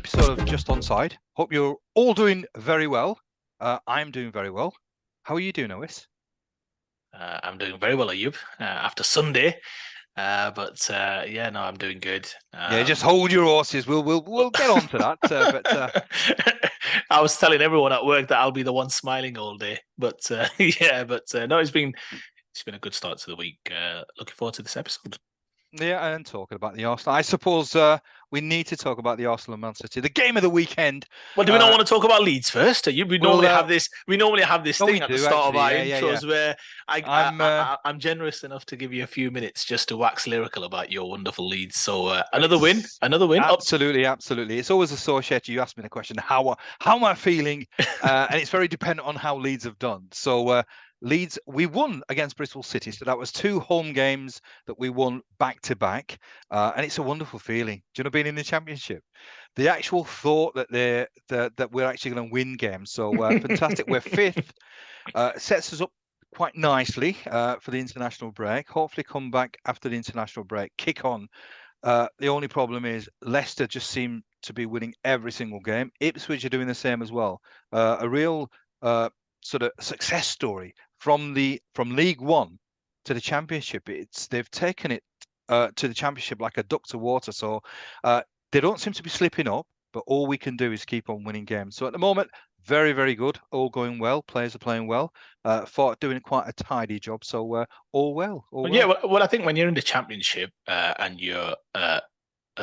episode of Just Onside. Hope you're all doing very well. I'm doing very well. How are you doing, Ois? I'm doing very well, Ayub, after Sunday. I'm doing good. Just hold your horses. We'll get on to that. I was telling everyone at work that I'll be the one smiling all day. No, it's been a good start to the week. Looking forward to this episode. Yeah, and talking about the Arsenal, I suppose we need to talk about the Arsenal and Man City, the game of the weekend. Well, do we not want to talk about Leeds first? We normally have this thing at the start of our intros where I'm generous enough to give you a few minutes just to wax lyrical about your wonderful Leeds. So another win. Absolutely. It's always associated. You asked me the question, how am I feeling? And it's very dependent on how Leeds have done. So Leeds, we won against Bristol City, so that was 2 home games that we won back to back, and it's a wonderful feeling. Do you know, being in the Championship, the actual thought that that we're actually going to win games. So fantastic. We're 5th, sets us up quite nicely for the international break. Hopefully, come back after the international break, kick on. The only problem is Leicester just seem to be winning every single game. Ipswich are doing the same as well. A real sort of success story from League One to the Championship. They've taken it to the Championship like a duck to water. So they don't seem to be slipping up, but all we can do is keep on winning games. So at the moment, very, very good. All going well. Players are playing well. Doing quite a tidy job. So all well. Yeah, well, I think when you're in the Championship and you're a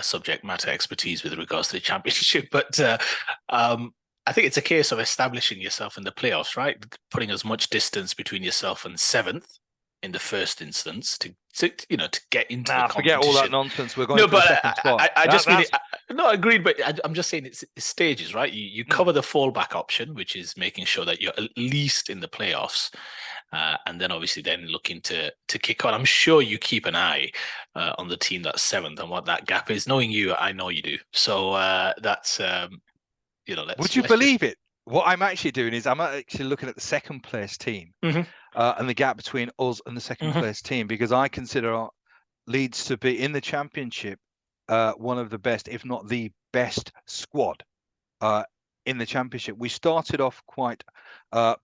subject matter expertise with regards to the Championship, but I think it's a case of establishing yourself in the playoffs, right? Putting as much distance between yourself and 7th in the first instance to get into the competition. Forget all that nonsense. We're going to the second spot. I agreed, but I'm just saying it's stages, right? You cover the fallback option, which is making sure that you're at least in the playoffs, and then obviously then looking to kick on. I'm sure you keep an eye on the team that's 7th and what that gap is. Knowing you, I know you do. So that's. Would you believe it? What I'm actually doing is I'm actually looking at the second place team and the gap between us and the second place team, because I consider our Leeds to be in the Championship one of the best, if not the best squad in the Championship. We started off quite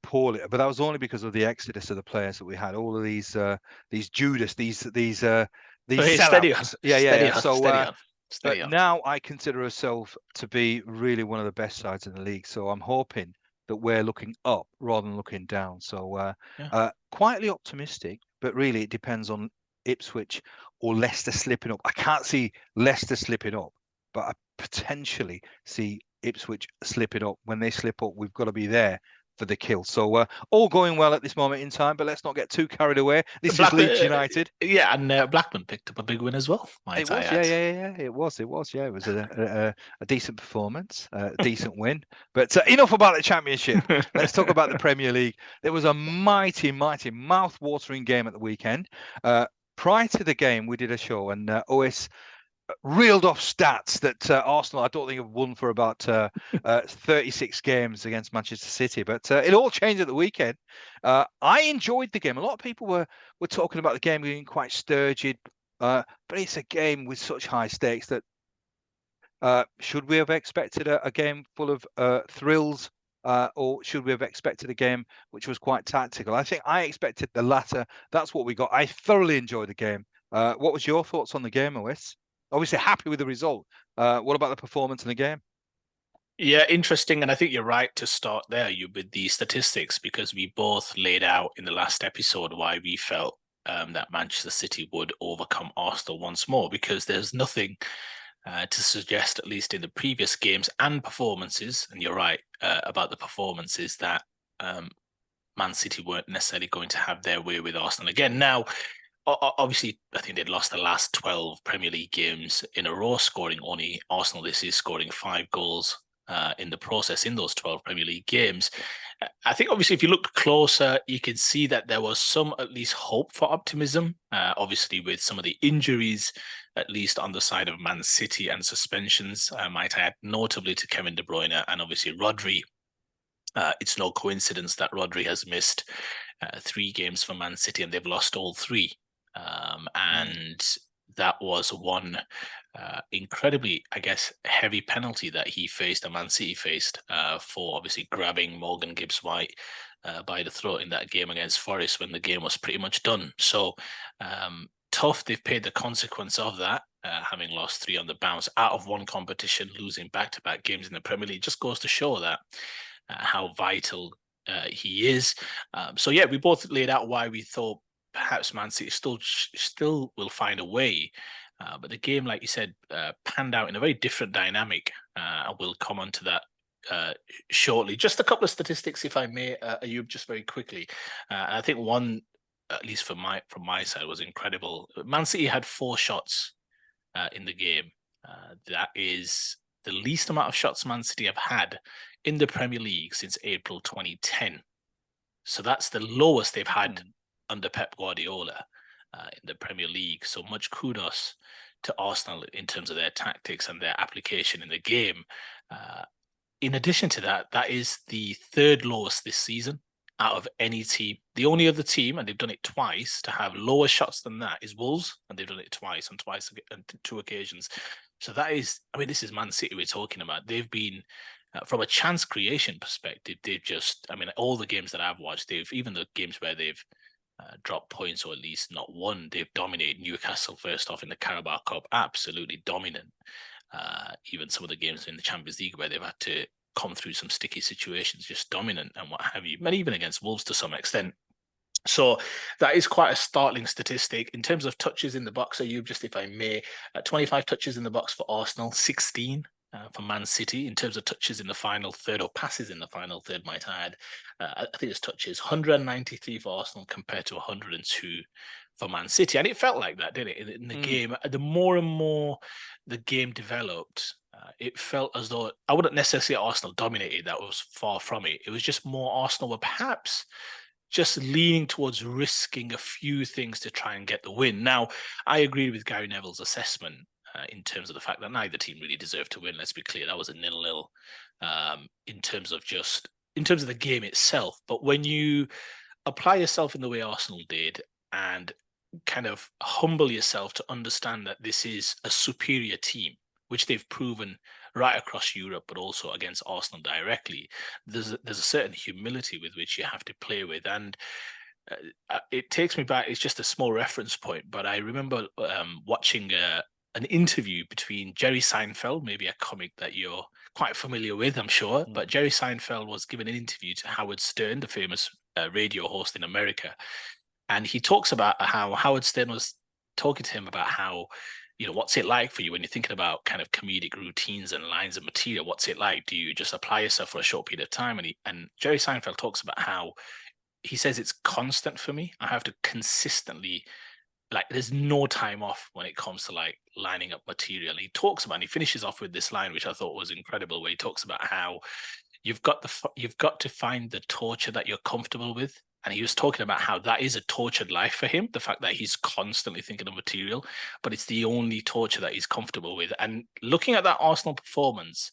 poorly, but that was only because of the exodus of the players that we had. All of these Judas, these sellouts. But now I consider ourselves to be really one of the best sides in the league. So I'm hoping that we're looking up rather than looking down. So quietly optimistic, but really it depends on Ipswich or Leicester slipping up. I can't see Leicester slipping up, but I potentially see Ipswich slipping up. When they slip up, we've got to be there for the kill. So all going well at this moment in time, but let's not get too carried away. This is Leeds United. And Blackburn picked up a big win as well. It was a decent performance, a decent win. But enough about the Championship. Let's talk about the Premier League. There was a mighty, mouth-watering game at the weekend. Prior to the game, we did a show, and OS reeled off stats that Arsenal, I don't think, have won for about 36 games against Manchester City. But it all changed at the weekend. I enjoyed the game. A lot of people were talking about the game being quite sturgid, but it's a game with such high stakes that should we have expected a game full of thrills, or should we have expected a game which was quite tactical? I think I expected the latter. That's what we got. I thoroughly enjoyed the game. What was your thoughts on the game, Ois? Obviously happy with the result. What about the performance in the game? Yeah, interesting. And I think you're right to start there, with the statistics, because we both laid out in the last episode why we felt that Manchester City would overcome Arsenal once more, because there's nothing to suggest, at least in the previous games and performances, and you're right about the performances, that Man City weren't necessarily going to have their way with Arsenal again. Now, obviously, I think they'd lost the last 12 Premier League games in a row, scoring only Arsenal. This is scoring 5 goals in the process in those 12 Premier League games. I think, obviously, if you look closer, you can see that there was some, at least, hope for optimism. Obviously, with some of the injuries, at least on the side of Man City, and suspensions, I might add, notably to Kevin De Bruyne and obviously Rodri. It's no coincidence that Rodri has missed 3 games for Man City, and they've lost all 3. And that was one incredibly, I guess, heavy penalty that he faced, and Man City faced, for obviously grabbing Morgan Gibbs-White by the throat in that game against Forest when the game was pretty much done. So tough, they've paid the consequence of that, having lost 3 on the bounce out of one competition, losing back-to-back games in the Premier League. Just goes to show that how vital he is. So yeah, we both laid out why we thought perhaps Man City still will find a way. But the game, like you said, panned out in a very different dynamic. We'll come on to that shortly. Just a couple of statistics, if I may, Ayub, just very quickly. I think one, at least from my side, was incredible. Man City had 4 shots in the game. That is the least amount of shots Man City have had in the Premier League since April 2010. So that's the lowest they've had under Pep Guardiola in the Premier League. So much kudos to Arsenal in terms of their tactics and their application in the game. In addition to that, that is the 3rd lowest this season out of any team. The only other team, and they've done it twice, to have lower shots than that is Wolves, and they've done it twice on 2 occasions. So that is, I mean, this is Man City we're talking about. They've been, from a chance creation perspective, they've just, I mean, all the games that I've watched, even the games where they've dropped points or at least not won, they've dominated. Newcastle first off in the Carabao Cup, absolutely dominant. Even some of the games in the Champions League where they've had to come through some sticky situations, just dominant and what have you, and even against Wolves to some extent. So that is quite a startling statistic. In terms of touches in the box, Ayub, just if I may, 25 touches in the box for Arsenal, 16 for Man City. In terms of touches in the final third, or passes in the final third, might I add, I think it's touches, 193 for Arsenal compared to 102 for Man City. And it felt like that, didn't it, in the game? The more and more the game developed, it felt as though, I wouldn't necessarily say Arsenal dominated. That was far from it. It was just more Arsenal were perhaps just leaning towards risking a few things to try and get the win. Now, I agree with Gary Neville's assessment in terms of the fact that neither team really deserved to win. Let's be clear, that was a 0-0 in terms of the game itself. But when you apply yourself in the way Arsenal did and kind of humble yourself to understand that this is a superior team, which they've proven right across Europe, but also against Arsenal directly, there's a certain humility with which you have to play with. And it takes me back, it's just a small reference point, but I remember watching an interview between Jerry Seinfeld, maybe a comic that you're quite familiar with, I'm sure, but Jerry Seinfeld was given an interview to Howard Stern, the famous radio host in America. And he talks about how Howard Stern was talking to him about how, what's it like for you when you're thinking about kind of comedic routines and lines of material? What's it like? Do you just apply yourself for a short period of time? And Jerry Seinfeld talks about how he says it's constant for me. I have to consistently, there's no time off when it comes to lining up material. And he talks about, and he finishes off with this line, which I thought was incredible, where he talks about how you've got to find the torture that you're comfortable with. And he was talking about how that is a tortured life for him, the fact that he's constantly thinking of material, but it's the only torture that he's comfortable with. And looking at that Arsenal performance,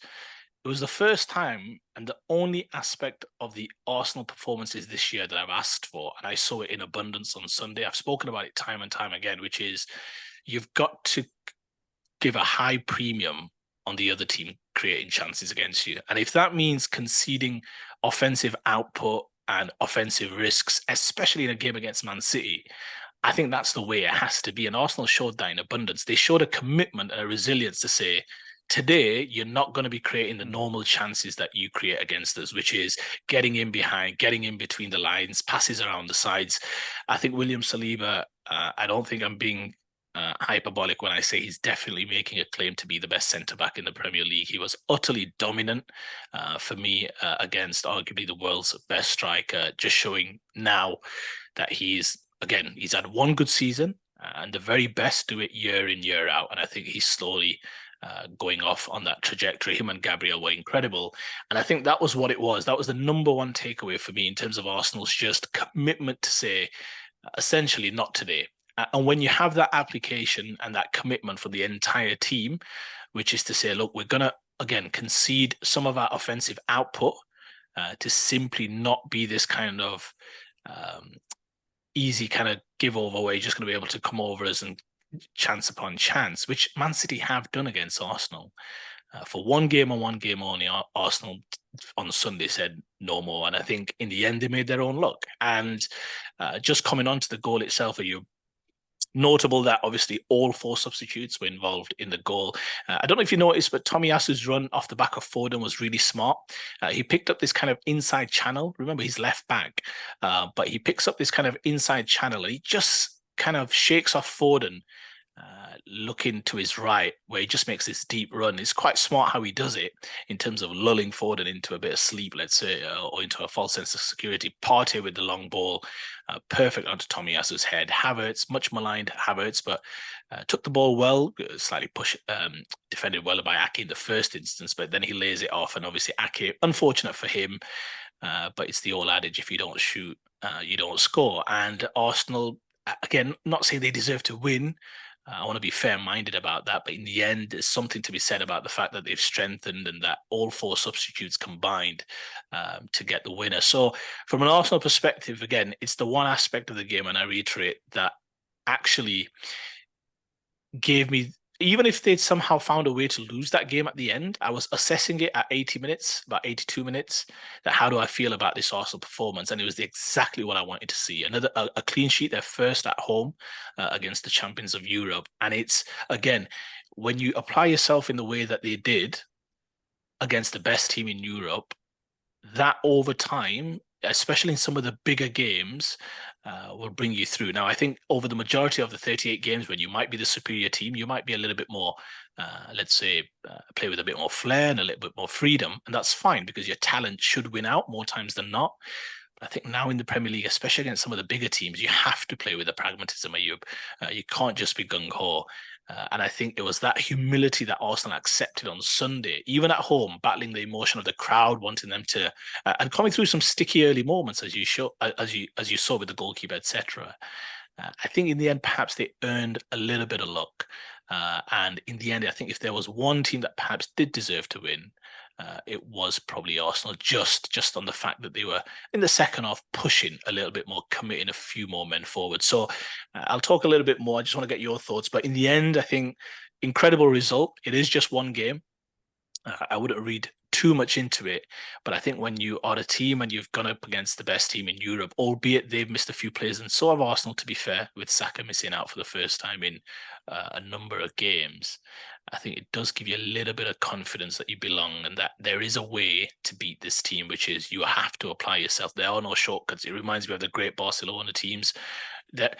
it was the first time and the only aspect of the Arsenal performances this year that I've asked for. And I saw it in abundance on Sunday. I've spoken about it time and time again, which is you've got to give a high premium on the other team creating chances against you. And if that means conceding offensive output and offensive risks, especially in a game against Man City, I think that's the way it has to be. And Arsenal showed that in abundance. They showed a commitment and a resilience to say, today, you're not going to be creating the normal chances that you create against us, which is getting in behind, getting in between the lines, passes around the sides. I think William Saliba, I don't think I'm being hyperbolic when I say he's definitely making a claim to be the best centre-back in the Premier League. He was utterly dominant for me against arguably the world's best striker, just showing now that he's had one good season and the very best do it year in, year out. And I think he's slowly going off on that trajectory. Him and Gabriel were incredible. And I think that was what it was. That was the number one takeaway for me in terms of Arsenal's just commitment to say, essentially, not today. And when you have that application and that commitment for the entire team, which is to say, look, we're going to, again, concede some of our offensive output to simply not be this kind of easy kind of give over where you're just going to be able to come over us and chance upon chance, which Man City have done against Arsenal. For one game and one game only, Arsenal on Sunday said no more. And I think in the end, they made their own luck. And just coming on to the goal itself, are you notable that obviously all 4 substitutes were involved in the goal. I don't know if you noticed, but Tomiyasu's run off the back of Foden was really smart. He picked up this kind of inside channel. Remember, he's left back, but he picks up this kind of inside channel and he just kind of shakes off Foden, looking to his right, where he just makes this deep run. It's quite smart how he does it in terms of lulling Foden into a bit of sleep, let's say, or into a false sense of security. Partey with the long ball, perfect onto Tomiyasu's head. Havertz, much maligned Havertz, but took the ball well, slightly defended well by Ake in the first instance, but then he lays it off. And obviously Ake, unfortunate for him, but it's the old adage, if you don't shoot, you don't score. And Arsenal, again, not saying they deserve to win, I want to be fair-minded about that, but in the end, there's something to be said about the fact that they've strengthened and that all 4 substitutes combined to get the winner. So from an Arsenal perspective, again, it's the one aspect of the game, and I reiterate, that actually gave me, even if they'd somehow found a way to lose that game at the end, I was assessing it at 80 minutes, about 82 minutes, that how do I feel about this Arsenal performance? And it was exactly what I wanted to see. A clean sheet, their first at home against the champions of Europe. And it's, again, when you apply yourself in the way that they did against the best team in Europe, that over time, especially in some of the bigger games, will bring you through. Now, I think over the majority of the 38 games, when you might be the superior team, you might be a little bit more, let's say, play with a bit more flair and a little bit more freedom. And that's fine because your talent should win out more times than not. But I think now in the Premier League, especially against some of the bigger teams, you have to play with the pragmatism, Ayub. You can't just be gung-ho. And I think it was that humility that Arsenal accepted on Sunday, even at home, battling the emotion of the crowd, wanting them to, and coming through some sticky early moments, as you saw with the goalkeeper, etc. I think in the end, perhaps they earned a little bit of luck. And in the end, I think if there was one team that perhaps did deserve to win, it was probably Arsenal, just on the fact that they were in the second half pushing a little bit more, committing a few more men forward. So I'll talk a little bit more. I just want to get your thoughts. But in the end, I think incredible result. It is just one game. I wouldn't read too much into it, but I think when you are a team and you've gone up against the best team in Europe, albeit they've missed a few players, and so have Arsenal, to be fair, with Saka missing out for the first time in a number of games, I think it does give you a little bit of confidence that you belong and that there is a way to beat this team, which is you have to apply yourself. There are no shortcuts. It reminds me of the great Barcelona teams that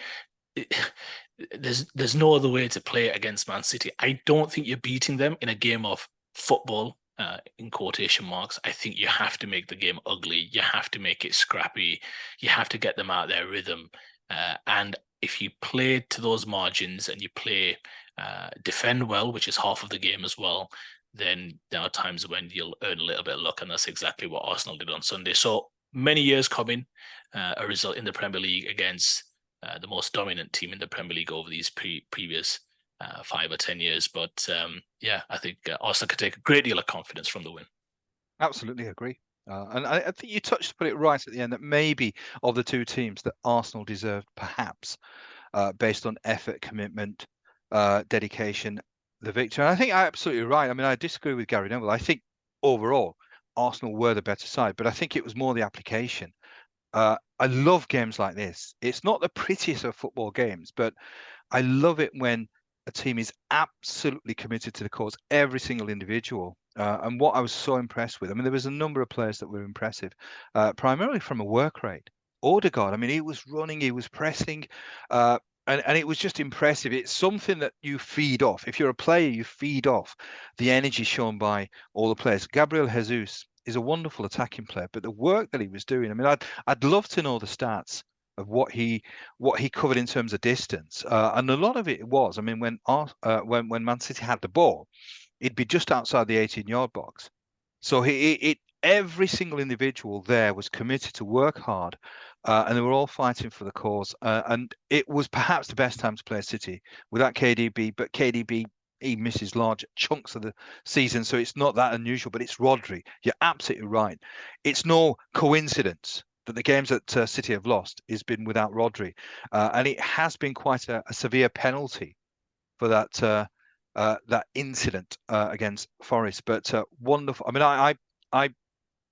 there's no other way to play against Man City. I don't think you're beating them in a game of football, in quotation marks. I think you have to make the game ugly. You have to make it scrappy. You have to get them out of their rhythm. And if you play to those margins and you play defend well, which is half of the game as well, then there are times when you'll earn a little bit of luck, and that's exactly what Arsenal did on Sunday. So many years coming, a result in the Premier League against the most dominant team in the Premier League over these previous 5 or 10 years. But yeah, I think Arsenal could take a great deal of confidence from the win. Absolutely agree. And I think you touched to put it right at the end that maybe of the two teams that Arsenal deserved, perhaps, based on effort, commitment, dedication, the victory. And I think I'm absolutely right. I mean, I disagree with Gary Neville. I think overall, Arsenal were the better side, but I think it was more the application. I love games like this. It's not the prettiest of football games, but I love it when a team is absolutely committed to the cause, every single individual. And what I was so impressed with, I mean, there was a number of players that were impressive, primarily from a work rate. Odegaard, I mean, he was running, he was pressing, and it was just impressive. It's something that you feed off. If you're a player, you feed off the energy shown by all the players. Gabriel Jesus is a wonderful attacking player, but the work that he was doing, I mean, I'd love to know the stats of what he covered in terms of distance, and a lot of it was, I mean, when Man City had the ball, he'd be just outside the 18-yard box. So every single individual there was committed to work hard, and they were all fighting for the cause. And it was perhaps the best time to play City without KDB, but KDB, he misses large chunks of the season, so it's not that unusual. But it's Rodri. You're absolutely right. It's no coincidence that the games that City have lost has been without Rodri. And it has been quite a severe penalty for that incident against Forest. But wonderful. I mean, I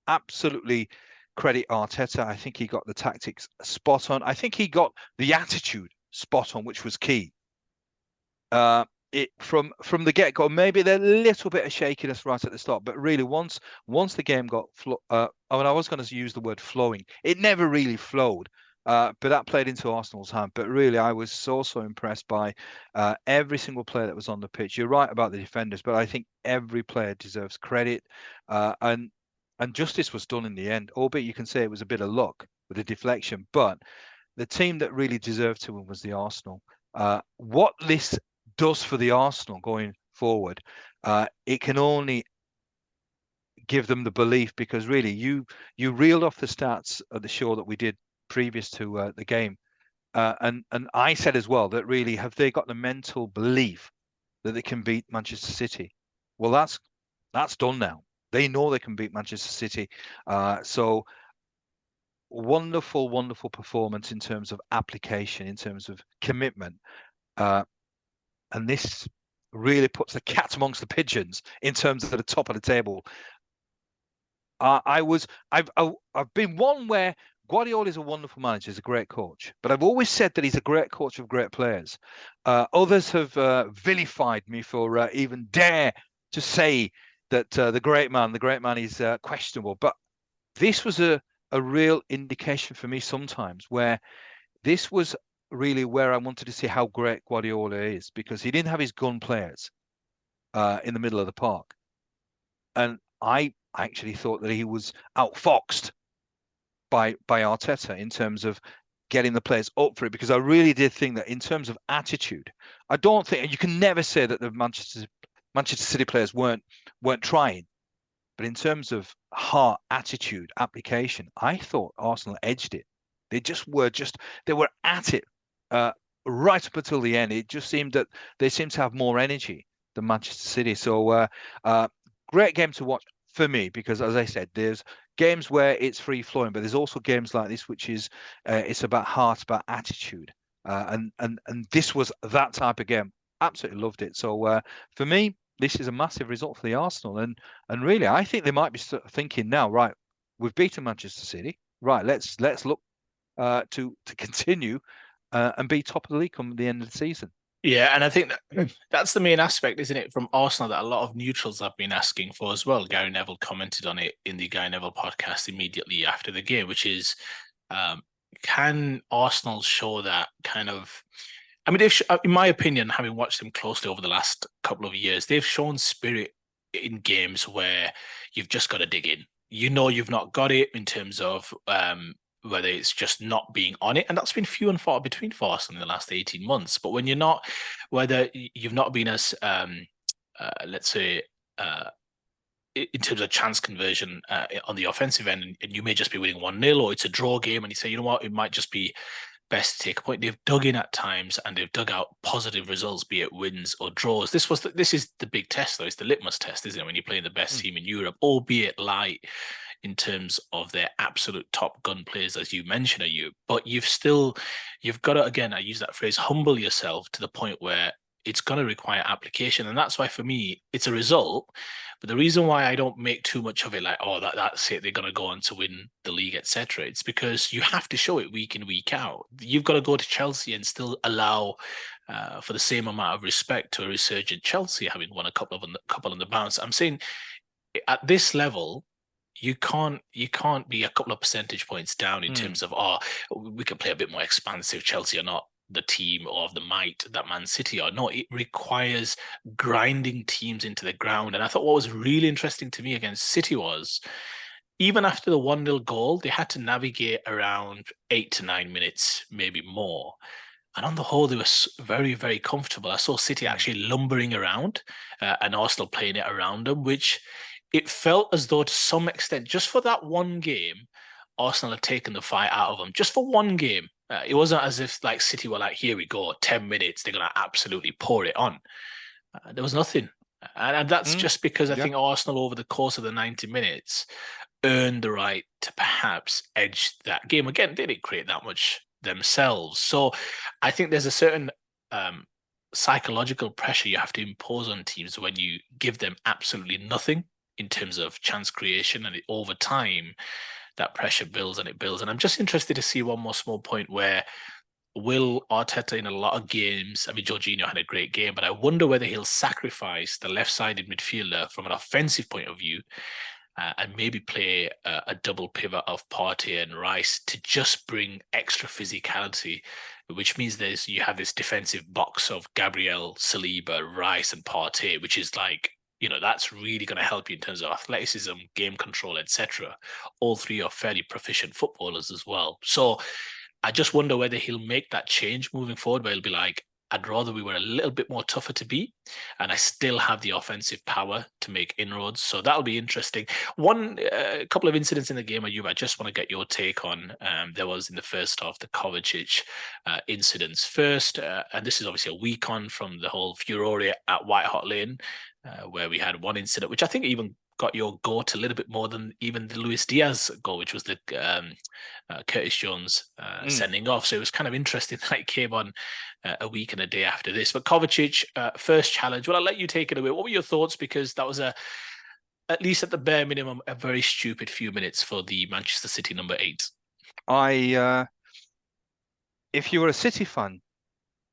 absolutely credit Arteta. I think he got the tactics spot on. I think he got the attitude spot on, which was key. It from the get-go, maybe a little bit of shakiness right at the start, but really once the game got I mean, I was going to use the word flowing. It never really flowed, but that played into Arsenal's hand. But really, I was so impressed by every single player that was on the pitch. You're right about the defenders, but I think every player deserves credit, and justice was done in the end. Albeit you can say it was a bit of luck with the deflection, but the team that really deserved to win was the Arsenal. What this does for the Arsenal going forward, it can only give them the belief, because really you reeled off the stats at the show that we did previous to the game, and I said as well that really have they got the mental belief that they can beat Manchester City? Well, that's done now. They know they can beat Manchester City. So wonderful performance in terms of application, in terms of commitment. And this really puts the cat amongst the pigeons in terms of the top of the table. I've been one where Guardiola is a wonderful manager, he's a great coach, but I've always said that he's a great coach of great players. Others have vilified me for even dare to say that the great man is questionable. But this was a real indication for me sometimes where this was really where I wanted to see how great Guardiola is, because he didn't have his gun players in the middle of the park. And I actually thought that he was outfoxed by Arteta in terms of getting the players up for it, because I really did think that in terms of attitude, I don't think you can never say that the Manchester City players weren't trying. But in terms of heart, attitude, application, I thought Arsenal edged it. They were at it right up until the end. It just seemed that they seemed to have more energy than Manchester City. So great game to watch for me, because as I said, there's games where it's free flowing, but there's also games like this, which is it's about heart, about attitude. And this was that type of game. Absolutely loved it. So for me, this is a massive result for the Arsenal, and really, I think they might be thinking now, right? We've beaten Manchester City, right? Let's look to continue and be top of the league come the end of the season. Yeah, and I think that's the main aspect, isn't it, from Arsenal that a lot of neutrals have been asking for as well. Gary Neville commented on it in the Gary Neville podcast immediately after the game, which is, can Arsenal show that kind of? I mean, in my opinion, having watched them closely over the last couple of years, they've shown spirit in games where you've just got to dig in. You know, you've not got it in terms of whether it's just not being on it, and that's been few and far between for Arsenal in the last 18 months. But when you're not, whether you've not been as, let's say, in terms of chance conversion on the offensive end, and you may just be winning 1-0, or it's a draw game, and you say, you know what, it might just be best to take a point. They've dug in at times, and they've dug out positive results, be it wins or draws. This is the big test, though. It's the litmus test, isn't it? When you're playing the best team in Europe, albeit light in terms of their absolute top gun players, as you mentioned, Ayub. But you've got to, again, I use that phrase, humble yourself to the point where it's going to require application. And that's why, for me, it's a result. But the reason why I don't make too much of it, like, oh, that's it, they're going to go on to win the league, etc. It's because you have to show it week in, week out. You've got to go to Chelsea and still allow for the same amount of respect to a resurgent Chelsea, having won a couple on the bounce. I'm saying at this level, you can't be a couple of percentage points down in terms of, we can play a bit more expansive. Chelsea are not the team or of the might that Man City are. No, it requires grinding teams into the ground. And I thought what was really interesting to me against City was, even after the 1-0 goal, they had to navigate around 8 to 9 minutes, maybe more. And on the whole, they were very, very comfortable. I saw City actually lumbering around and Arsenal playing it around them, which it felt as though to some extent, just for that one game, Arsenal had taken the fight out of them, just for one game. It wasn't as if like City were like, here we go, 10 minutes, they're going to absolutely pour it on. There was nothing. And that's just because I think Arsenal, over the course of the 90 minutes, earned the right to perhaps edge that game. Again, they didn't create that much themselves. So I think there's a certain psychological pressure you have to impose on teams when you give them absolutely nothing in terms of chance creation, and over time that pressure builds and it builds. And I'm just interested to see one more small point where will Arteta in a lot of games, I mean, Jorginho had a great game, but I wonder whether he'll sacrifice the left-sided midfielder from an offensive point of view and maybe play a double pivot of Partey and Rice to just bring extra physicality, which means you have this defensive box of Gabriel, Saliba, Rice and Partey, which is like, that's really going to help you in terms of athleticism, game control, etc. All three are fairly proficient footballers as well. So I just wonder whether he'll make that change moving forward, where he'll be like, I'd rather we were a little bit more tougher to beat, and I still have the offensive power to make inroads. So that'll be interesting. A couple of incidents in the game, Ayub, I just want to get your take on. There was in the first half the Kovacic incidents first, and this is obviously a week on from the whole furore at White Hart Lane, where we had one incident, which I think even got your goat a little bit more than even the Luis Diaz goal, which was the Curtis Jones sending off. So it was kind of interesting that it came on a week and a day after this. But Kovacic, first challenge. Well, I'll let you take it away. What were your thoughts? Because that was at least at the bare minimum, a very stupid few minutes for the Manchester City number 8. If you were a City fan,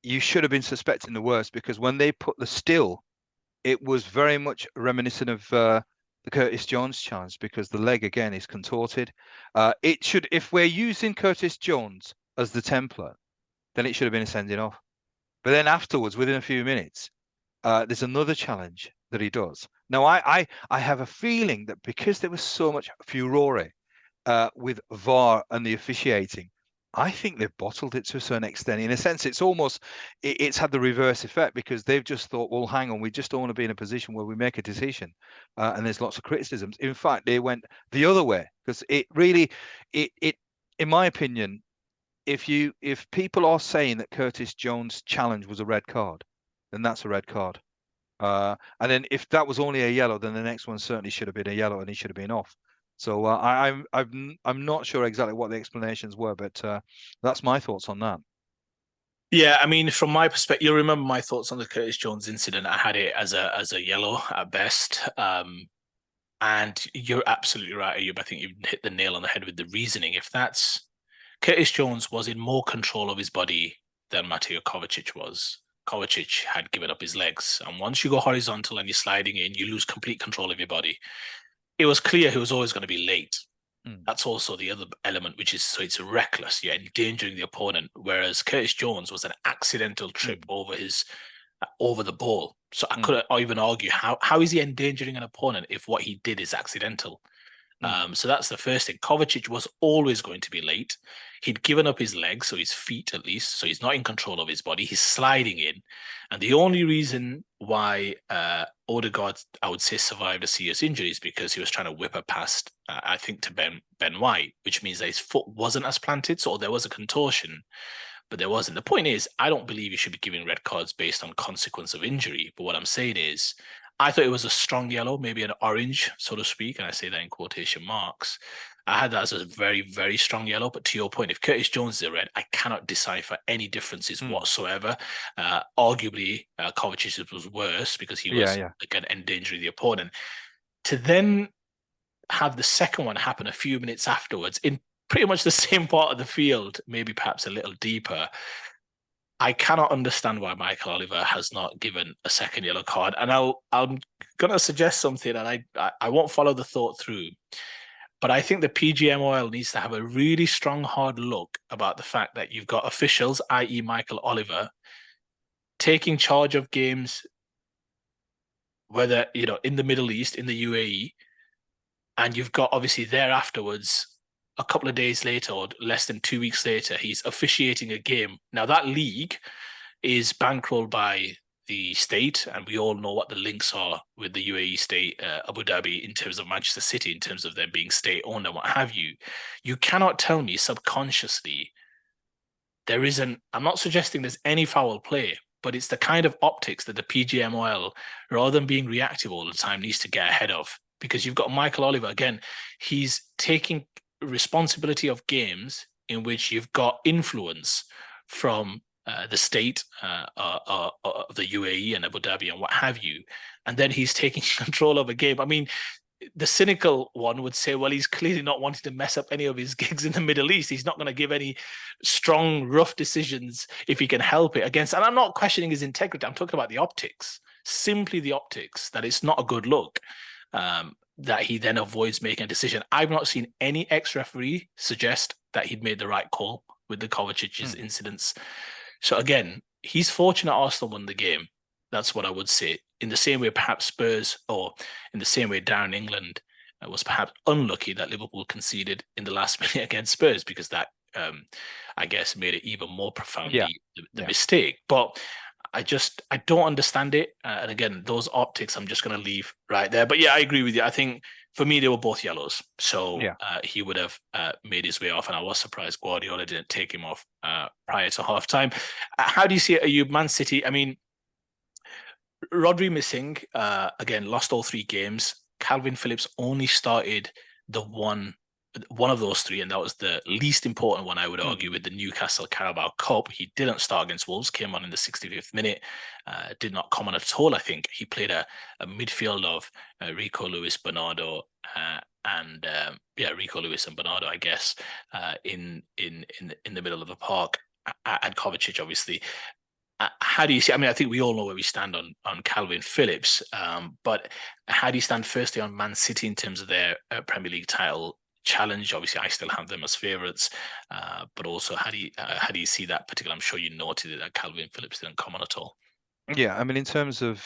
you should have been suspecting the worst, because when they put the still, it was very much reminiscent of the Curtis Jones chance, because the leg again is contorted. It should, if we're using Curtis Jones as the template, then it should have been a sending off. But then afterwards, within a few minutes, there's another challenge that he does. Now, I have a feeling that because there was so much furore with VAR and the officiating, I think they've bottled it to a certain extent. In a sense, it's almost, it's had the reverse effect, because they've just thought, well, hang on, we just don't want to be in a position where we make a decision. And there's lots of criticisms. In fact, they went the other way, because it really, in my opinion, if people are saying that Curtis Jones' challenge was a red card, then that's a red card. And then if that was only a yellow, then the next one certainly should have been a yellow, and he should have been off. So I'm not sure exactly what the explanations were, but that's my thoughts on that. Yeah, I mean, from my perspective, you'll remember my thoughts on the Curtis Jones incident. I had it as a yellow at best. And you're absolutely right, Ayub. I think you've hit the nail on the head with the reasoning. If that's Curtis Jones was in more control of his body than Mateo Kovacic was. Kovacic had given up his legs. And once you go horizontal and you're sliding in, you lose complete control of your body. It was clear he was always going to be late. That's also the other element, which is, so it's reckless. You're endangering the opponent. Whereas Curtis Jones was an accidental trip over the ball. So I couldn't even argue how is he endangering an opponent if what he did is accidental. So that's the first thing. Kovacic was always going to be late. He'd given up his legs, so his feet at least, so he's not in control of his body. He's sliding in. And the only reason why Odegaard, I would say, survived a serious injury is because he was trying to whip her past, I think, to Ben White, which means that his foot wasn't as planted, so there was a contortion, but there wasn't. The point is, I don't believe you should be giving red cards based on consequence of injury. But what I'm saying is, I thought it was a strong yellow, maybe an orange, so to speak, and I say that in quotation marks. I had that as a very, very strong yellow. But to your point, if Curtis Jones is a red, I cannot decipher any differences whatsoever. Arguably, Kovacic's was worse because he was, again, endangering the opponent. To then have the second one happen a few minutes afterwards in pretty much the same part of the field, maybe perhaps a little deeper, I cannot understand why Michael Oliver has not given a second yellow card. And I'm going to suggest something, and I won't follow the thought through. But I think the PGMOL needs to have a really strong, hard look about the fact that you've got officials, i.e. Michael Oliver, taking charge of games, whether, in the Middle East, in the UAE, and you've got obviously there afterwards, a couple of days later or less than 2 weeks later, he's officiating a game. Now, that league is bankrolled by the state, and we all know what the links are with the UAE state, Abu Dhabi, in terms of Manchester City, in terms of them being state-owned and what have you. You cannot tell me subconsciously there isn't, I'm not suggesting there's any foul play, but it's the kind of optics that the PGMOL, rather than being reactive all the time, needs to get ahead of. Because you've got Michael Oliver, again, he's taking responsibility of games in which you've got influence from the state of the the UAE and Abu Dhabi and what have you, and then he's taking control of a game. I mean, the cynical one would say, well, he's clearly not wanting to mess up any of his gigs in the Middle East. He's not going to give any strong, rough decisions if he can help it against. And I'm not questioning his integrity. I'm talking about the optics, simply the optics, that it's not a good look, that he then avoids making a decision. I've not seen any ex-referee suggest that he'd made the right call with the Kovacic's incidents. So again, he's fortunate Arsenal won the game. That's what I would say. In the same way, perhaps Spurs, or in the same way, Darren England was perhaps unlucky that Liverpool conceded in the last minute against Spurs, because that, I guess, made it even more profoundly the mistake. But I don't understand it. And again, those optics, I'm just going to leave right there. But yeah, I agree with you. I think for me, they were both yellows. So he would have made his way off. And I was surprised Guardiola didn't take him off prior to half-time. How do you see it, Ayub? Man City, I mean, Rodri missing, again, lost all 3 games. Calvin Phillips only started the one of those 3, and that was the least important one, I would argue, with the Newcastle Carabao Cup. He didn't start against Wolves, came on in the 65th minute, did not come on at all. I think he played a midfield of Rico Lewis, Bernardo, Rico Lewis and Bernardo, I guess, in the middle of the park, and Kovacic, obviously. How do you see? I mean, I think we all know where we stand on Calvin Phillips, but how do you stand firstly on Man City in terms of their Premier League title challenge? Obviously, I still have them as favourites, but also how do you see that particular? I'm sure you noted that Calvin Phillips didn't come on at all. Yeah, I mean, in terms of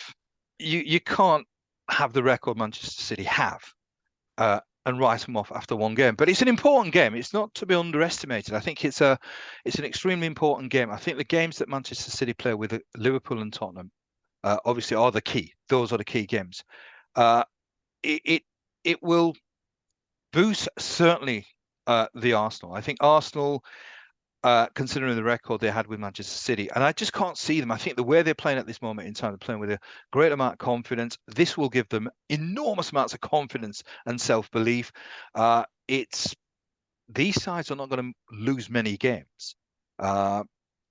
you can't have the record Manchester City have and write them off after one game. But it's an important game. It's not to be underestimated. I think it's an extremely important game. I think the games that Manchester City play with Liverpool and Tottenham obviously are the key. Those are the key games. It will boost certainly the Arsenal. I think Arsenal, considering the record they had with Manchester City, and I just can't see them. I think the way they're playing at this moment in time, they're playing with a great amount of confidence. This will give them enormous amounts of confidence and self-belief. These sides are not going to lose many games.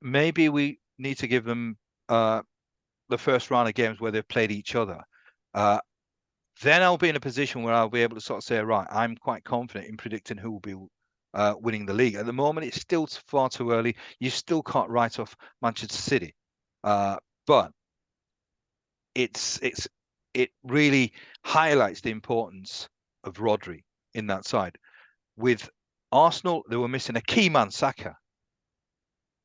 Maybe we need to give them the first round of games where they've played each other. Then I'll be in a position where I'll be able to sort of say, right, I'm quite confident in predicting who will be winning the league. At the moment, it's still far too early. You still can't write off Manchester City, but it really highlights the importance of Rodri in that side. With Arsenal, they were missing a key man, Saka,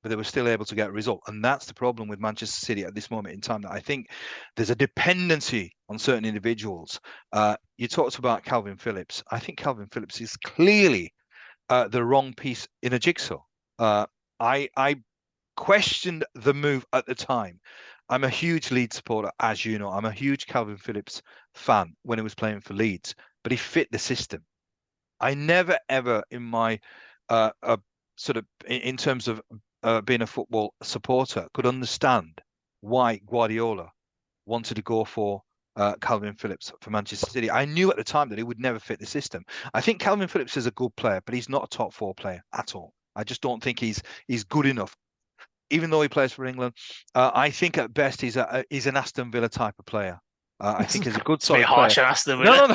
but they were still able to get a result, and that's the problem with Manchester City at this moment in time. That I think there's a dependency on certain individuals. You talked about Calvin Phillips. I think Calvin Phillips is clearly the wrong piece in a jigsaw. I questioned the move at the time. I'm a huge Leeds supporter, as you know. I'm a huge Calvin Phillips fan when he was playing for Leeds, but he fit the system. I never ever in my sort of in terms of being a football supporter could understand why Guardiola wanted to go for Calvin Phillips for Manchester City. I knew at the time that he would never fit the system. I think Calvin Phillips is a good player, but he's not a top 4 player at all. I just don't think he's good enough, even though he plays for England. I think at best he's an Aston Villa type of player. I think he's a good solid player. Harsh on Aston Villa. No.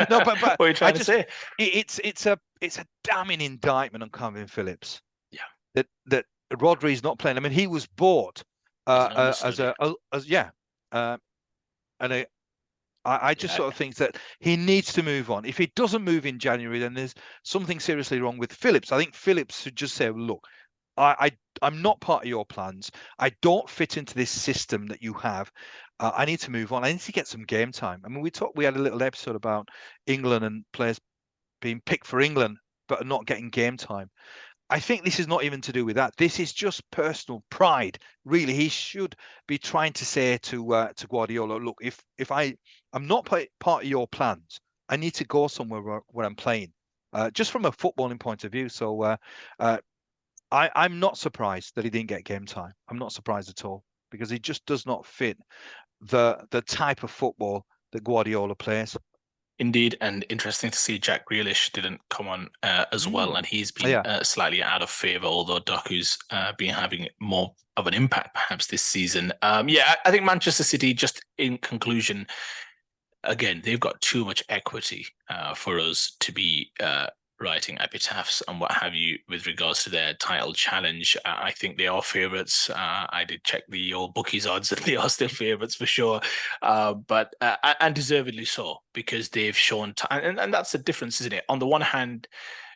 No, but what are you trying to say? It's a damning indictment on Calvin Phillips. Yeah. That Rodri's not playing. I mean, he was bought and I just sort of think that he needs to move on. If he doesn't move in January, then there's something seriously wrong with Phillips. I think Phillips should just say, look, I'm not part of your plans. I don't fit into this system that you have. I need to move on. I need to get some game time. I mean, we had a little episode about England and players being picked for England, but not getting game time. I think this is not even to do with that. This is just personal pride. Really, he should be trying to say to Guardiola, look, if I'm not part of your plans, I need to go somewhere where I'm playing, just from a footballing point of view. So I'm not surprised that he didn't get game time. I'm not surprised at all, because he just does not fit the type of football that Guardiola plays. Indeed, and interesting to see Jack Grealish didn't come on as well, and he's been slightly out of favour, although Doku's been having more of an impact perhaps this season. I think Manchester City, just in conclusion, again, they've got too much equity for us to be writing epitaphs and what have you with regards to their title challenge. I think they are favourites. I did check the old bookies odds and they are still favourites for sure, but and deservedly so, because they've shown and that's the difference, isn't it? On the one hand,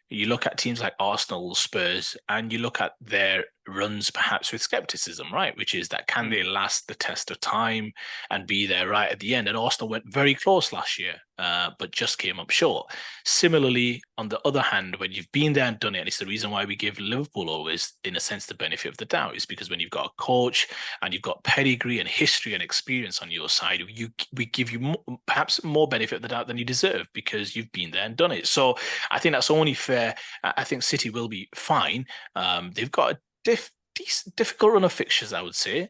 you look at teams like Arsenal, Spurs, and you look at their runs perhaps with skepticism, right? Which is that can they last the test of time and be there right at the end? And Arsenal went very close last year, but just came up short. Similarly, on the other hand, when you've been there and done it, and it's the reason why we give Liverpool always, in a sense, the benefit of the doubt, is because when you've got a coach and you've got pedigree and history and experience on your side, we give you perhaps more benefit of the doubt than you deserve because you've been there and done it. So I think that's only fair. I think City will be fine. They've got a difficult run of fixtures, I would say,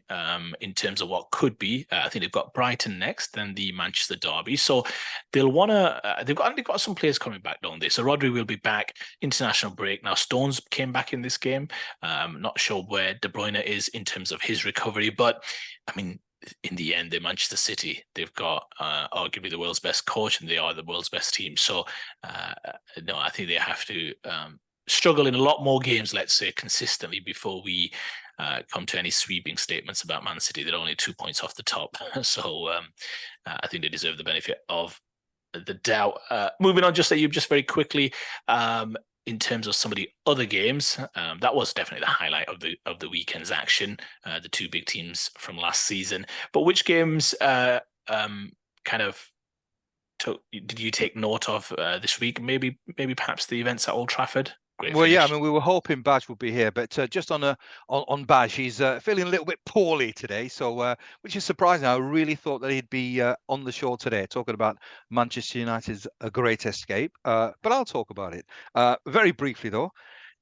in terms of what could be. I think they've got Brighton next, then the Manchester derby. So they'll want to. They've got some players coming back, don't they? So Rodri will be back. International break now. Stones came back in this game. Not sure where De Bruyne is in terms of his recovery, but I mean, in the end, they're Manchester City. They've got arguably the world's best coach, and they are the world's best team. So no, I think they have to struggle in a lot more games, let's say, consistently before we come to any sweeping statements about Man City. They're only 2 points off the top. So I think they deserve the benefit of the doubt. Moving on, just very quickly, in terms of some of the other games, that was definitely the highlight of the weekend's action, the two big teams from last season. But which games did you take note of this week? Maybe perhaps the events at Old Trafford. Well, yeah, I mean, we were hoping Badge would be here, but just on Badge, he's feeling a little bit poorly today, so which is surprising. I really thought that he'd be on the show today, talking about Manchester United's a great escape. But I'll talk about it very briefly, though.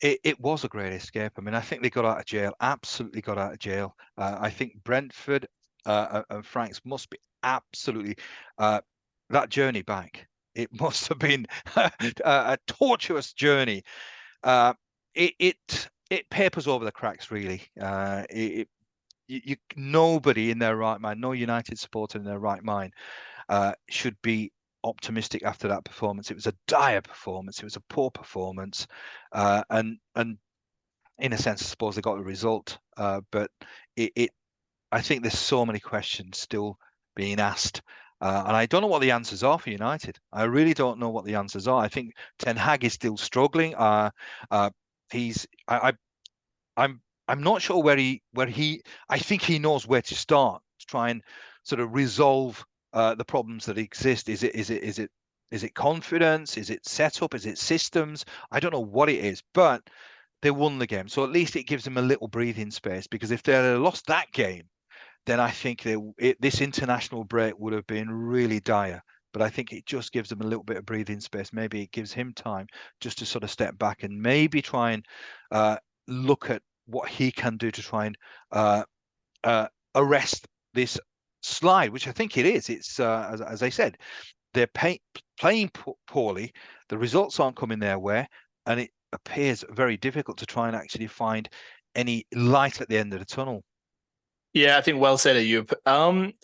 It was a great escape. I mean, I think they got out of jail, absolutely got out of jail. I think Brentford and Franks must be absolutely that journey back. It must have been a tortuous journey. It papers over the cracks, really. Nobody in their right mind, no United supporter in their right mind, should be optimistic after that performance. It was a dire performance. It was a poor performance, and in a sense, I suppose they got the result. But I think there's so many questions still being asked. And I don't know what the answers are for United. I really don't know what the answers are. I think Ten Hag is still struggling. I'm not sure where he. I think he knows where to start to try and sort of resolve the problems that exist. Is it confidence? Is it setup? Is it systems? I don't know what it is, but they won the game, so at least it gives them a little breathing space. Because if they had lost that game, then I think this international break would have been really dire. But I think it just gives them a little bit of breathing space. Maybe it gives him time just to sort of step back and maybe try and look at what he can do to try and arrest this slide, which I think it is. It's as I said, they're playing poorly. The results aren't coming their way, and it appears very difficult to try and actually find any light at the end of the tunnel. Yeah, I think well said, Ayub.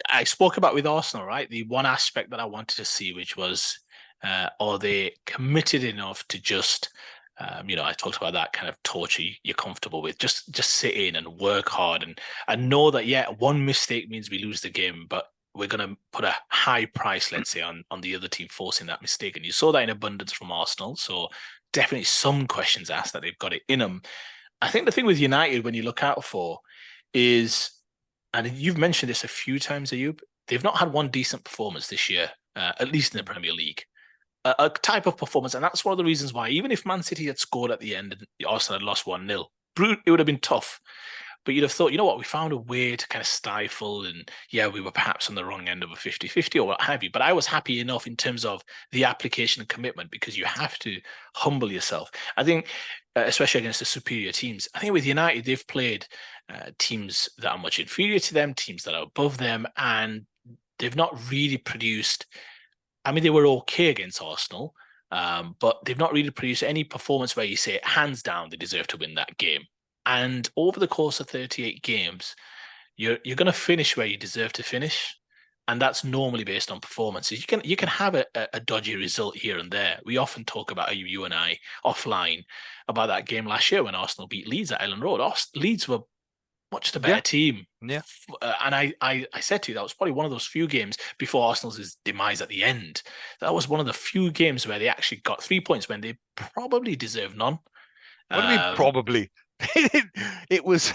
I spoke about with Arsenal, right? The one aspect that I wanted to see, which was, are they committed enough to just, I talked about that kind of torture you're comfortable with. Just sit in and work hard and know that, yeah, one mistake means we lose the game, but we're going to put a high price, let's say, on the other team forcing that mistake. And you saw that in abundance from Arsenal. So definitely some questions asked that they've got it in them. I think the thing with United, when you look out for, is, and you've mentioned this a few times, Ayub, they've not had one decent performance this year, at least in the Premier League. A type of performance, and that's one of the reasons why, even if Man City had scored at the end and Arsenal had lost 1-0, it would have been tough. But you'd have thought, you know what, we found a way to kind of stifle, and yeah, we were perhaps on the wrong end of a 50-50 or what have you. But I was happy enough in terms of the application and commitment, because you have to humble yourself. I think, especially against the superior teams, I think with United, they've played teams that are much inferior to them, teams that are above them, and they've not really produced I mean, they were okay against Arsenal, but they've not really produced any performance where you say, hands down, they deserve to win that game. And over the course of 38 games, you're going to finish where you deserve to finish. And that's normally based on performances. You can have a dodgy result here and there. We often talk about, you and I offline, about that game last year when Arsenal beat Leeds at Ellen Road. Leeds were much the better team. Yeah. And I said to you, that was probably one of those few games before Arsenal's demise at the end. That was one of the few games where they actually got 3 points when they probably deserved none. What do you mean probably? It was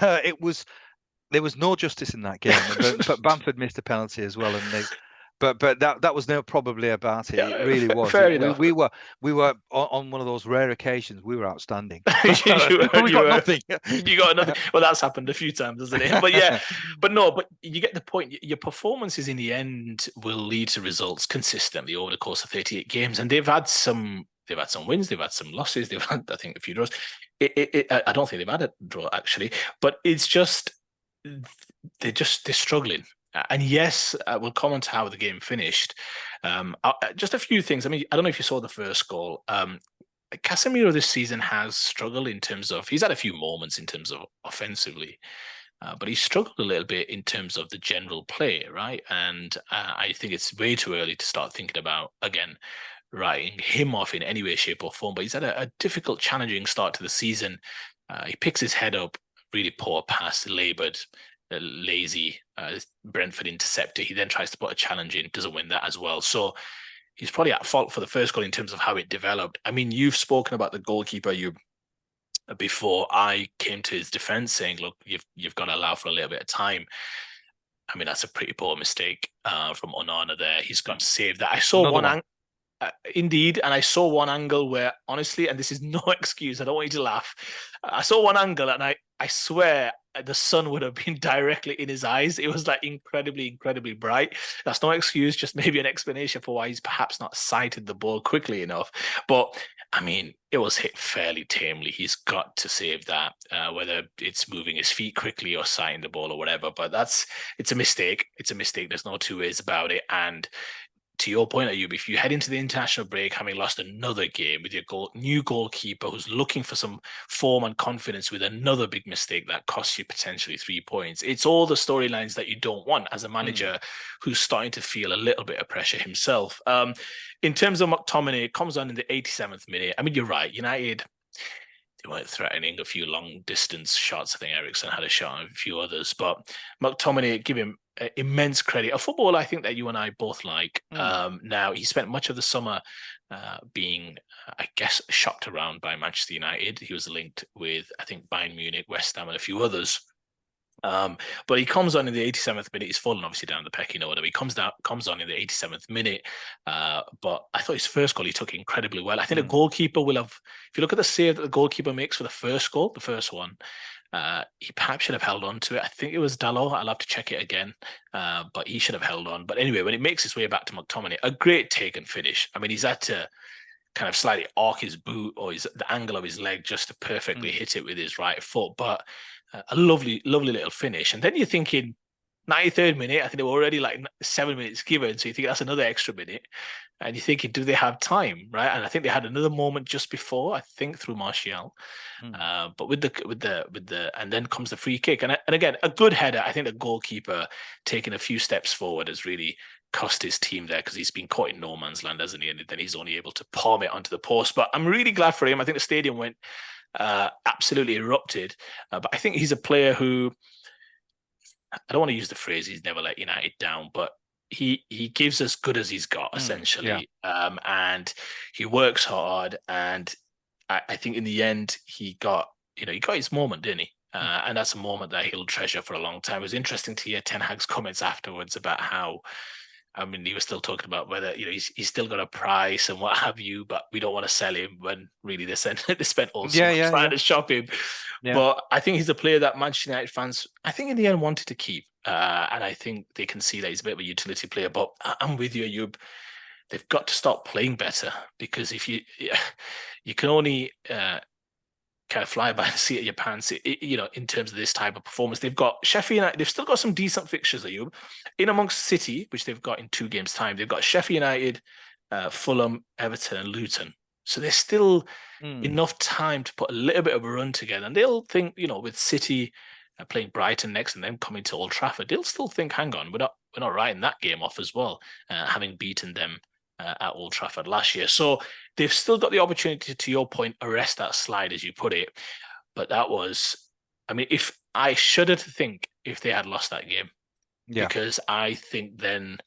there was no justice in that game, but Bamford missed a penalty as well, and but that was no probably about it. It really was. Fair enough. We were on one of those rare occasions. We were outstanding. We got nothing. You got nothing. Well, that's happened a few times, hasn't it? But yeah, but you get the point. Your performances in the end will lead to results consistently over the course of 38 games, and they've had some wins, they've had some losses, they've had, I think, a few draws. I don't think they've had a draw actually, but it's just they're struggling. And yes, we'll comment how the game finished. Just a few things. I mean, I don't know if you saw the first goal. Casemiro this season has struggled in terms of, he's had a few moments in terms of offensively, but he's struggled a little bit in terms of the general play, right? And I think it's way too early to start thinking about, again, writing him off in any way, shape or form. But he's had a difficult, challenging start to the season. He picks his head up, really poor pass, laboured, lazy, Brentford interceptor. He then tries to put a challenge in, doesn't win that as well. So he's probably at fault for the first goal in terms of how it developed. I mean, you've spoken about the goalkeeper before I came to his defence, saying, look, you've got to allow for a little bit of time. I mean, that's a pretty poor mistake from Onana there. He's got to save that. I saw one angle. Indeed, and I saw one angle where, honestly, and this is no excuse, I don't want you to laugh. I saw one angle and I swear the sun would have been directly in his eyes. It was like incredibly, incredibly bright. That's no excuse, just maybe an explanation for why he's perhaps not sighted the ball quickly enough. But I mean, it was hit fairly tamely. He's got to save that, whether it's moving his feet quickly or sighting the ball or whatever. But it's a mistake. It's a mistake. There's no two ways about it. And to your point, Ayub, if you head into the international break having lost another game with your new goalkeeper who's looking for some form and confidence with another big mistake that costs you potentially 3 points, it's all the storylines that you don't want as a manager who's starting to feel a little bit of pressure himself. In terms of McTominay, it comes on in the 87th minute. I mean, you're right. United, they weren't threatening a few long distance shots. I think Eriksen had a shot and a few others, but McTominay, give him immense credit. A footballer I think that you and I both like. Now, he spent much of the summer being, I guess, shopped around by Manchester United. He was linked with, I think, Bayern Munich, West Ham, and a few others. But he comes on in the 87th minute. He's fallen obviously down the pecking order. He comes on in the 87th minute. But I thought his first goal he took incredibly well. I think the goalkeeper will have, if you look at the save that the goalkeeper makes for the first goal, the first one, he perhaps should have held on to it. I think it was Dalot. I'll have to check it again. But he should have held on. But anyway, when it makes its way back to McTominay, a great take and finish. I mean, he's had to kind of slightly arc his boot or the angle of his leg just to perfectly hit it with his right foot. But a lovely, lovely little finish. And then you're thinking, 93rd minute, I think they were already like 7 minutes given. So you think that's another extra minute. And you're thinking, do they have time? Right. And I think they had another moment just before, I think through Martial. But with the, and then comes the free kick. And again, a good header. I think the goalkeeper taking a few steps forward has really cost his team there because he's been caught in no man's land, hasn't he? And then he's only able to palm it onto the post. But I'm really glad for him. I think the stadium went absolutely erupted. But I think he's a player who, I don't want to use the phrase he's never let United down, but he gives as good as he's got, essentially. And he works hard. And I think in the end, he got his moment, didn't he? And that's a moment that he'll treasure for a long time. It was interesting to hear Ten Hag's comments afterwards about how, I mean, he was still talking about whether, he's still got a price and what have you, but we don't want to sell him when really they spent all summer trying to shop him. Yeah. But I think he's a player that Manchester United fans, I think in the end, wanted to keep. And I think they can see that he's a bit of a utility player. But I'm with you, Ayub. They've got to start playing better because if you can only kind of fly by the seat of your pants, in terms of this type of performance. They've got Sheffield United. They've still got some decent fixtures, Ayub, in amongst City, which they've got in 2 games' time. They've got Sheffield United, Fulham, Everton, and Luton. So there's still enough time to put a little bit of a run together. And they'll think, with City playing Brighton next and then coming to Old Trafford, they'll still think, hang on, we're not writing that game off as well, having beaten them at Old Trafford last year. So they've still got the opportunity, to your point, arrest that slide, as you put it. But that was, if I shudder to think if they had lost that game, because I think then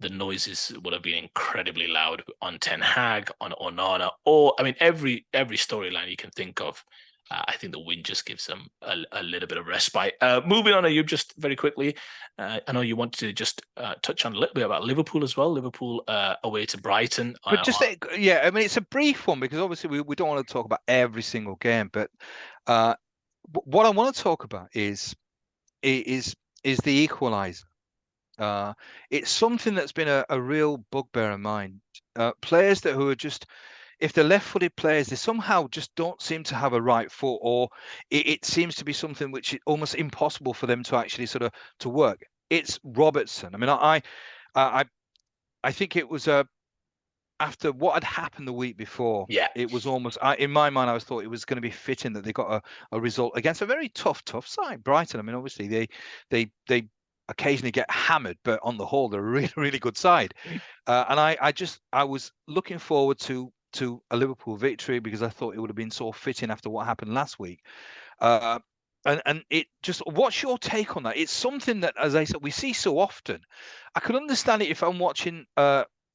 the noises would have been incredibly loud on Ten Hag, on Onana, or every storyline you can think of. I think the win just gives them a little bit of respite. Moving on, Ayub, just very quickly. I know you want to just touch on a little bit about Liverpool as well. Liverpool away to Brighton. But it's a brief one, because obviously we don't want to talk about every single game. But what I want to talk about is the equaliser. It's something that's been a real bugbear of mine. Players who are just, if they're left-footed players, they somehow just don't seem to have a right foot, or it seems to be something which is almost impossible for them to actually sort of to work. It's Robertson. I think it was after what had happened the week before. Yeah, it was almost, in my mind, I thought it was going to be fitting that they got a result against a very tough side, Brighton. Obviously they occasionally get hammered, but on the whole, they're a really, really good side. And I was looking forward to a Liverpool victory, because I thought it would have been so fitting after what happened last week. And it just, what's your take on that? It's something that, as I said, we see so often. I can understand it if I'm watching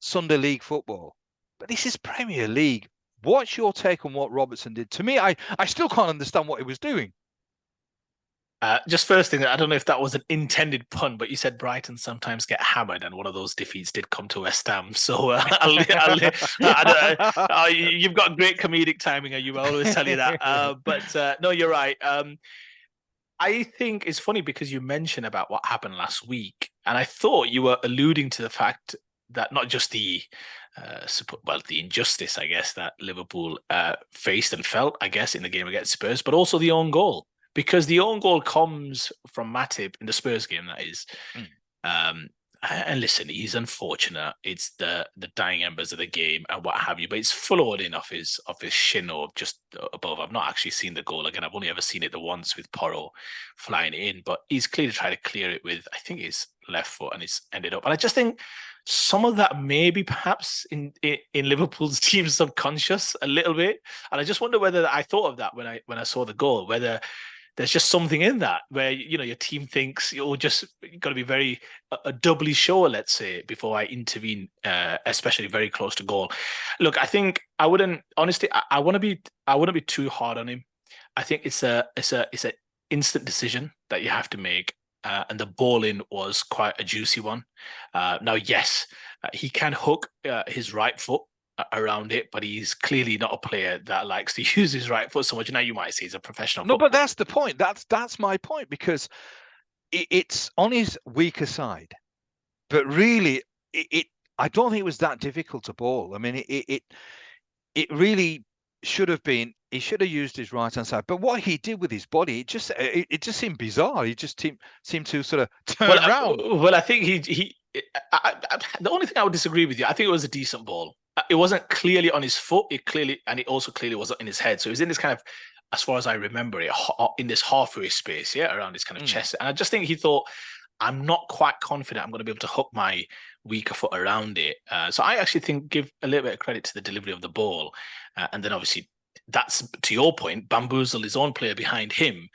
Sunday League football, but this is Premier League. What's your take on what Robertson did? To me, I still can't understand what he was doing. Just first thing, I don't know if that was an intended pun, but you said Brighton sometimes get hammered, and one of those defeats did come to West Ham. So you've got great comedic timing, and you always tell you that. But no, you're right. I think it's funny because you mentioned about what happened last week, and I thought you were alluding to the fact that not just the injustice, I guess, that Liverpool faced and felt, I guess, in the game against Spurs, but also the own goal. Because the own goal comes from Matip in the Spurs game, that is. And listen, he's unfortunate. It's the dying embers of the game and what have you. But it's followed in off his shin or just above. I've not actually seen the goal again. I've only ever seen it the once with Porro flying in. But he's clearly tried to clear it with, I think, his left foot, and it's ended up. And I just think some of that maybe perhaps in Liverpool's team subconscious a little bit. And I just wonder whether I thought of that when I saw the goal, whether there's just something in that where, your team thinks you're just got to be very doubly sure, let's say, before I intervene, especially very close to goal. Look, I think I wouldn't, honestly, I wouldn't be too hard on him. I think it's an instant decision that you have to make. And the ball in was quite a juicy one. Now, yes, he can hook his right foot around it, but he's clearly not a player that likes to use his right foot so much. Now, you might say he's a professional. No, but that's the point. That's my point, because it's on his weaker side. But really, I don't think it was that difficult to ball. It really should have been. He should have used his right hand side. But what he did with his body, it just seemed bizarre. He just seemed to sort of turn around. Well, I think the only thing I would disagree with you, I think it was a decent ball. It wasn't clearly on his foot. It also clearly wasn't in his head. So it was in this kind of, as far as I remember it, in this halfway space, around his kind of chest. And I just think he thought, I'm not quite confident I'm going to be able to hook my weaker foot around it. So I actually think give a little bit of credit to the delivery of the ball. And then obviously that's, to your point, bamboozle his own player behind him,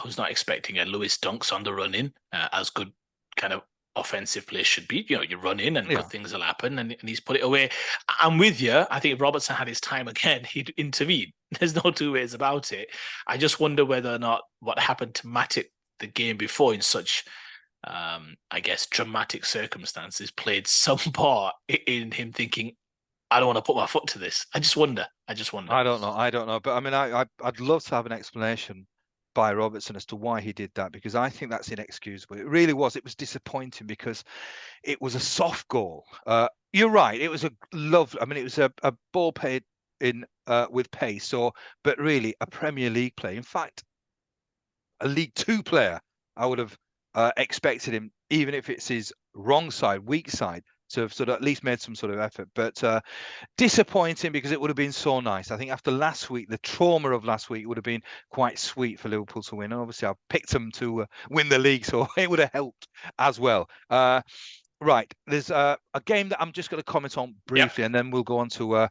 who's not expecting a Lewis Dunks on the run in, as good kind of offensive play should be. You run in and good things will happen, and he's put it away. I'm with you. I think if Robertson had his time again, he'd intervene. There's no two ways about it. I just wonder whether or not what happened to Matip the game before in such, I guess, dramatic circumstances played some part in him thinking, I don't want to put my foot to this. I just wonder. I don't know. But I'd love to have an explanation by Robertson as to why he did that, because I think that's inexcusable. It really was. It was disappointing because it was a soft goal. You're right. It was a lovely. It was a ball played in with pace, but really a Premier League player. In fact, a League Two player. I would have expected him, even if it's his wrong side, weak side, to have sort of at least made some sort of effort. But disappointing, because it would have been so nice. I think after last week, the trauma of last week would have been quite sweet for Liverpool to win. And obviously, I picked them to win the league, so it would have helped as well. Right, there's a game that I'm just going to comment on briefly, and then we'll go on to a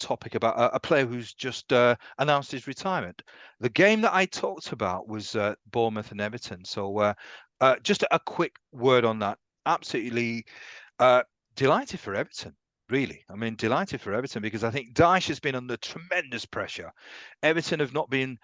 topic about a player who's just announced his retirement. The game that I talked about was Bournemouth and Everton. So just a quick word on that. Absolutely delighted for Everton, really. I mean, delighted for Everton, because I think Dyche has been under tremendous pressure. Everton have not been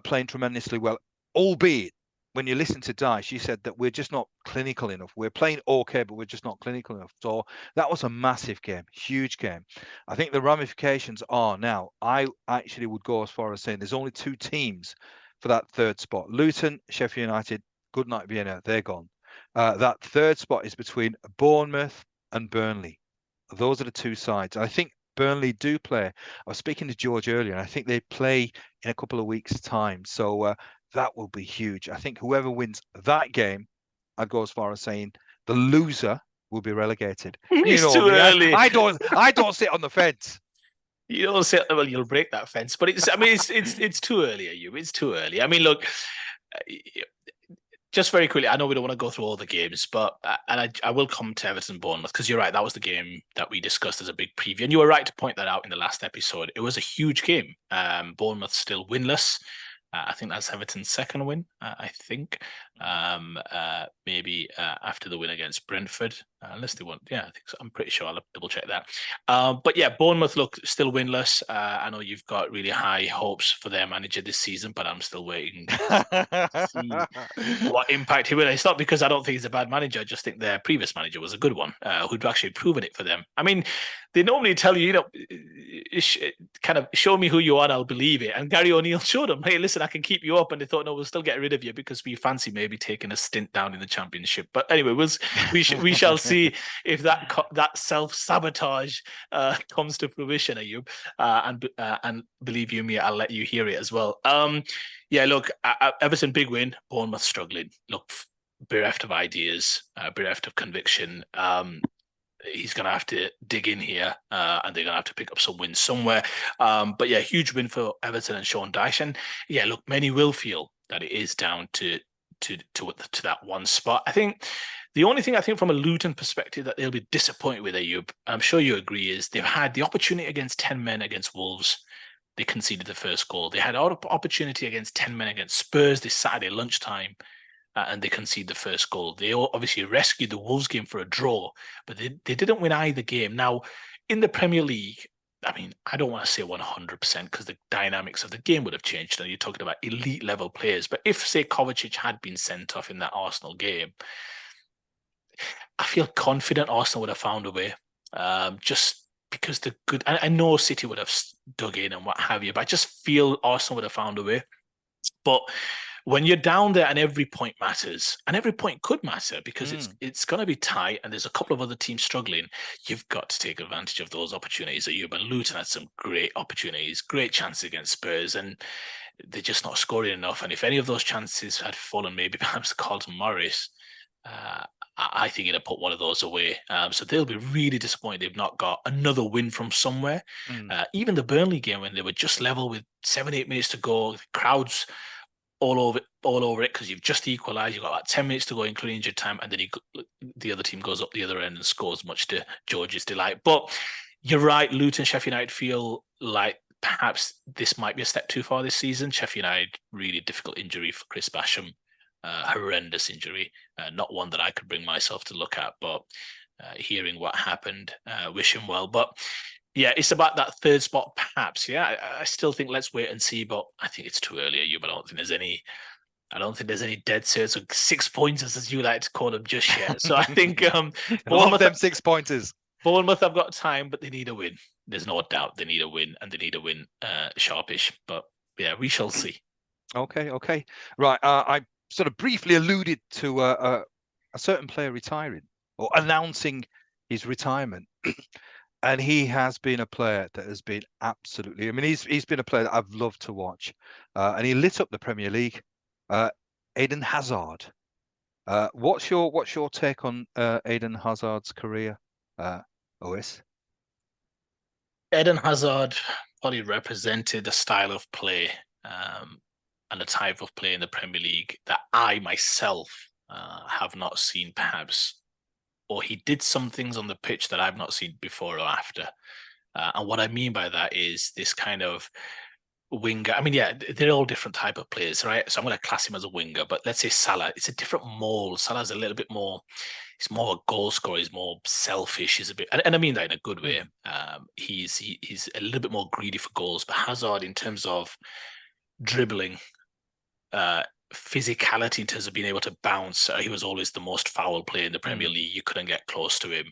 playing tremendously well, albeit when you listen to Dyche, he said that we're just not clinical enough. We're playing okay, but we're just not clinical enough. So that was a massive game, huge game. I think the ramifications are now, I actually would go as far as saying there's only 2 teams for that 3rd spot. Luton, Sheffield United, good night Vienna, they're gone. That 3rd spot is between Bournemouth and Burnley. Those are the 2 sides. I think Burnley do play. I was speaking to George earlier, and I think they play in a couple of weeks' time. So that will be huge. I think whoever wins that game, I'd go as far as saying the loser will be relegated. It's too early. I don't sit on the fence. You don't say, well, you'll break that fence, but it's too early, Ayub. It's too early. I mean, look, just very quickly, I know we don't want to go through all the games, but I will come to Everton Bournemouth, because you're right, that was the game that we discussed as a big preview, and you were right to point that out in the last episode. It was a huge game. Bournemouth still winless. I think that's Everton's 2nd win, I think. Maybe after the win against Brentford, unless they won. Yeah, I think so. I'm pretty sure. I'll double check that. But yeah, Bournemouth look still winless. I know you've got really high hopes for their manager this season, but I'm still waiting to see what impact he will. It's not because I don't think he's a bad manager. I just think their previous manager was a good one, who'd actually proven it for them. I mean, they normally tell you, kind of show me who you are and I'll believe it. And Gary O'Neill showed them, hey, listen, I can keep you up. And they thought, no, we'll still get rid of you because we fancy maybe taking a stint down in the Championship. But anyway, we shall see if that self-sabotage comes to fruition, Ayub. And believe you me, I'll let you hear it as well. Yeah, look, Everton, big win. Bournemouth struggling. Look, bereft of ideas, bereft of conviction. He's going to have to dig in here, and they're going to have to pick up some wins somewhere. But yeah, huge win for Everton and Sean Dyche. And yeah, look, many will feel that it is down to that one spot. I think the only thing I think from a Luton perspective that they'll be disappointed with, Ayub, I'm sure you agree, is they've had the opportunity against 10 men against Wolves. They conceded the first goal. They had opportunity against 10 men against Spurs this Saturday lunchtime. And they conceded the first goal. They obviously rescued the Wolves game for a draw, but they didn't win either game. Now, in the Premier League, I mean, I don't want to say 100% because the dynamics of the game would have changed. And you're talking about elite level players. But if, say, Kovacic had been sent off in that Arsenal game, I feel confident Arsenal would have found a way. Just because the good, I know City would have dug in and what have you, but I just feel Arsenal would have found a way. But when you're down there and every point matters, and every point could matter because it's going to be tight and there's a couple of other teams struggling, you've got to take advantage of those opportunities. Ayub and Luton had some great opportunities, great chances against Spurs, and they're just not scoring enough. And if any of those chances had fallen, maybe perhaps Carlton Morris, I think he'd have put one of those away. So they'll be really disappointed they've not got another win from somewhere. Even the Burnley game, when they were just level with 7-8 minutes to go, the crowds all over it because you've just equalised. You've got about 10 minutes to go, including injured time, and then the other team goes up the other end and scores, much to George's delight. But you're right, Luton, Sheffield United feel like perhaps this might be a step too far this season. Sheffield United, really difficult injury for Chris Basham, horrendous injury, not one that I could bring myself to look at, but hearing what happened, wish him well. But yeah, it's about that 3rd spot, perhaps. Yeah, I still think let's wait and see, but I think it's too early, but I don't think there's any dead certs or 6 pointers, as you like to call them, just yet. So I think Bournemouth, them 6 pointers. Bournemouth have got time, but they need a win. There's no doubt they need a win, and they need a win sharpish. But yeah, we shall see. Okay. Right. I sort of briefly alluded to a certain player retiring or announcing his retirement. And he has been a player that has been absolutely, I mean, he's been a player that I've loved to watch. And he lit up the Premier League. Eden Hazard. What's your take on Eden Hazard's career? OS? Eden Hazard probably represented the style of play and the type of play in the Premier League that I myself have not seen, perhaps, or he did some things on the pitch that I've not seen before or after. And what I mean by that is this kind of winger. I mean, yeah, they're all different type of players, right? So I'm going to class him as a winger, but let's say Salah, it's a different mold. Salah's a little bit more, he's more a goal scorer, he's more selfish, he's a bit, and I mean that in a good way. He's a little bit more greedy for goals, but Hazard, in terms of dribbling, physicality, in terms of being able to bounce, he was always the most foul player in the Premier League. You couldn't get close to him.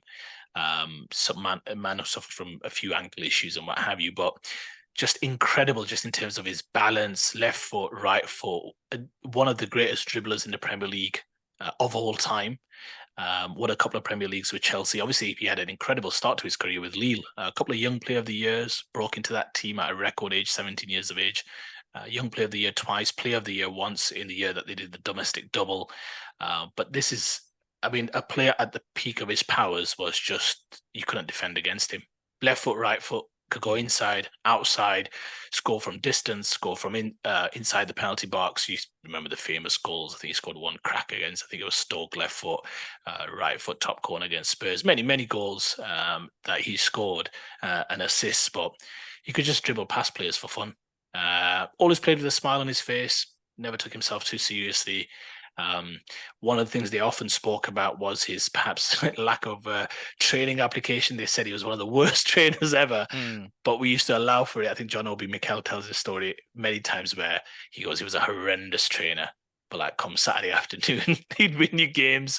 A man who suffered from a few ankle issues and what have you, but just incredible, just in terms of his balance, left foot, right foot. One of the greatest dribblers in the Premier League of all time. Won a couple of Premier Leagues with Chelsea. Obviously, he had an incredible start to his career with Lille. A couple of Young Player of the Years, broke into that team at a record age, 17 years of age. Young Player of the Year twice, Player of the Year once in the year that they did the domestic double. But this is, I mean, a player at the peak of his powers was just, you couldn't defend against him. Left foot, right foot, could go inside, outside, score from distance, score from inside the penalty box. You remember the famous goals. I think he scored one crack against, I think it was Stoke, left foot, right foot, top corner against Spurs. Many goals that he scored and assists, but he could just dribble past players for fun. Always played with a smile on his face, never took himself too seriously. One of the things they often spoke about was his perhaps lack of training application. They said he was one of the worst trainers ever, but we used to allow for it. I think John Obi Mikel tells this story many times where he goes, he was a horrendous trainer, but like come Saturday afternoon, he'd win you games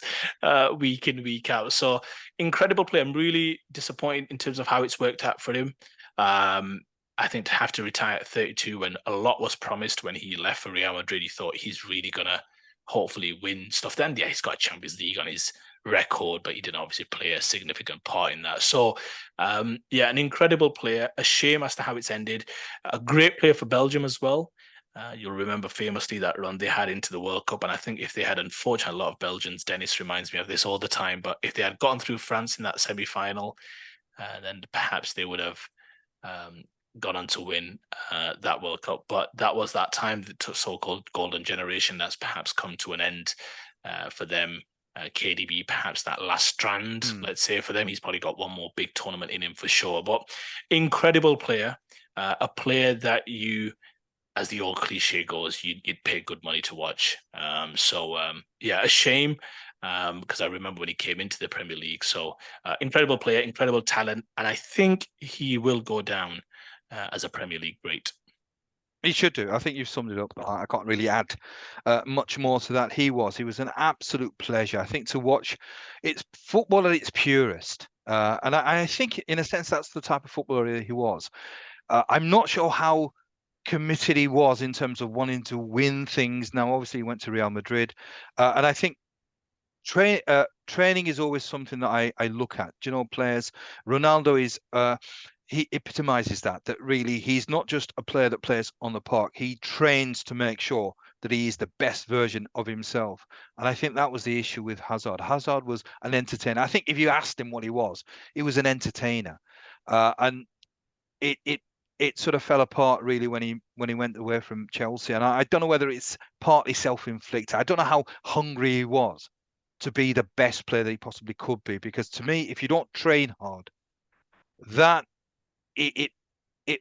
week in, week out. So incredible play. I'm really disappointed in terms of how it's worked out for him. I think to have to retire at 32 when a lot was promised when he left for Real Madrid, he thought he's really going to hopefully win stuff. Then, yeah, he's got a Champions League on his record, but he didn't obviously play a significant part in that. So, yeah, an incredible player. A shame as to how it's ended. A great player for Belgium as well. You'll remember famously that run they had into the World Cup. And I think if they had, unfortunately, a lot of Belgians, Dennis reminds me of this all the time, but if they had gone through France in that semi-final, then perhaps they would have gone on to win that World Cup. But that was that time, the so-called golden generation that's perhaps come to an end for them. KDB, perhaps that last strand, let's say, for them. He's probably got one more big tournament in him for sure. But incredible player, a player that you, as the old cliche goes, you'd pay good money to watch. Yeah, a shame. Because I remember when he came into the Premier League. So incredible player, incredible talent. And I think he will go down as a Premier League great. He should do. I think you've summed it up. I can't really add much more to that. He was an absolute pleasure. I think to watch, it's football at its purest. And I think in a sense, that's the type of footballer he was. I'm not sure how committed he was in terms of wanting to win things. Now, obviously he went to Real Madrid. And I think training is always something that I look at. Do you know, players, Ronaldo is, he epitomizes that really he's not just a player that plays on the park. He trains to make sure that he is the best version of himself. And I think that was the issue with Hazard. Hazard was an entertainer. I think if you asked him what he was an entertainer. And it sort of fell apart really when he went away from Chelsea. And I don't know whether it's partly self-inflicted. I don't know how hungry he was to be the best player that he possibly could be. Because to me, if you don't train hard, that it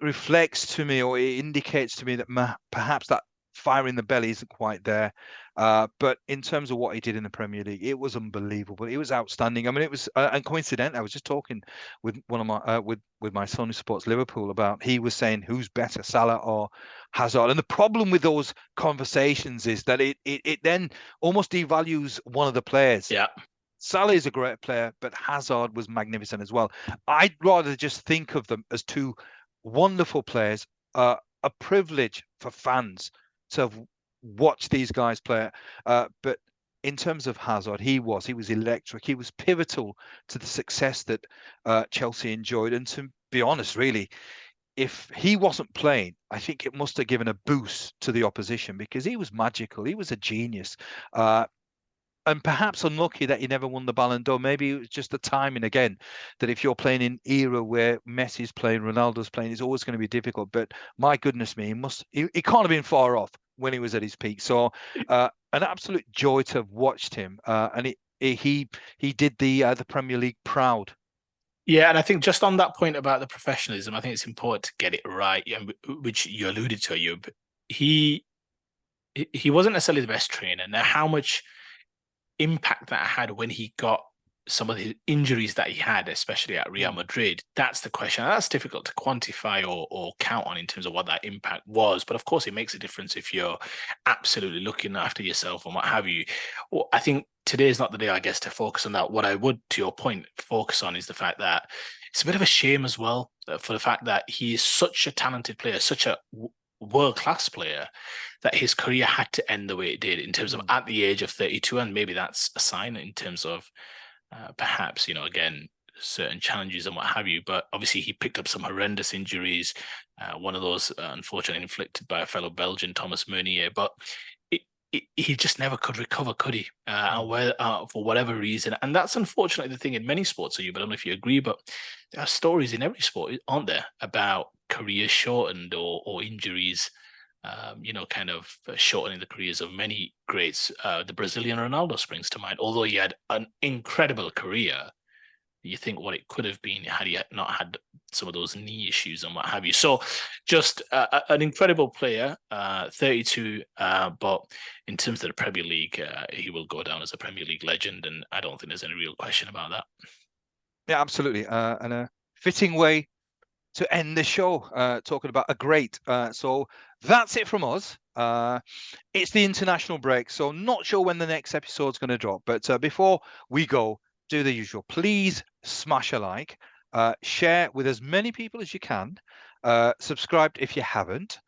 reflects to me, or it indicates to me that perhaps that fire in the belly isn't quite there. But in terms of what he did in the Premier League, it was unbelievable. It was outstanding. I mean, it was and coincidentally, I was just talking with one of my with my son who supports Liverpool about, he was saying who's better, Salah or Hazard. And the problem with those conversations is that it then almost devalues one of the players. Yeah. Salah is a great player, but Hazard was magnificent as well. I'd rather just think of them as two wonderful players, a privilege for fans to have watched these guys play. But in terms of Hazard, he was electric. He was pivotal to the success that Chelsea enjoyed. And to be honest, really, if he wasn't playing, I think it must have given a boost to the opposition, because he was magical. He was a genius. and perhaps unlucky that he never won the Ballon d'Or. Maybe it was just the timing again, that if you're playing in era where Messi's playing, Ronaldo's playing, it's always going to be difficult. But my goodness me, he can't have been far off when he was at his peak. So an absolute joy to have watched him, and he did the Premier League proud. Yeah, and I think just on that point about the professionalism, I think it's important to get it right, which you alluded to, Ayub. He wasn't necessarily the best trainer. Now, how much impact that had when he got some of the injuries that he had, especially at Real Madrid, that's the question. And that's difficult to quantify or count on in terms of what that impact was. But of course, it makes a difference if you're absolutely looking after yourself and what have you. Well, I think today is not the day, I guess, to focus on that. What I would, to your point, focus on is the fact that it's a bit of a shame as well for the fact that he is such a talented player, such a world-class player, that his career had to end the way it did in terms of at the age of 32. And maybe that's a sign in terms of perhaps, again, certain challenges and what have you. But obviously he picked up some horrendous injuries. One of those, unfortunately, inflicted by a fellow Belgian, Thomas Meunier. But he just never could recover, could he? For whatever reason. And that's unfortunately the thing in many sports, I don't know if you agree, but there are stories in every sport, aren't there, about careers shortened or injuries, kind of shortening the careers of many greats. The Brazilian Ronaldo springs to mind. Although he had an incredible career, you think what it could have been had he not had some of those knee issues and what have you. So just an incredible player, 32, but in terms of the Premier League, he will go down as a Premier League legend, and I don't think there's any real question about that. Yeah, absolutely. And a fitting way to end the show, talking about a great. So that's it from us. It's the international break, so not sure when the next episode's going to drop. But before we go, do the usual. Please smash a like, share with as many people as you can, subscribe if you haven't,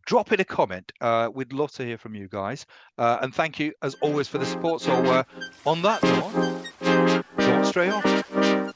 drop in a comment. We'd love to hear from you guys. And thank you, as always, for the support. So on that note, don't stray off.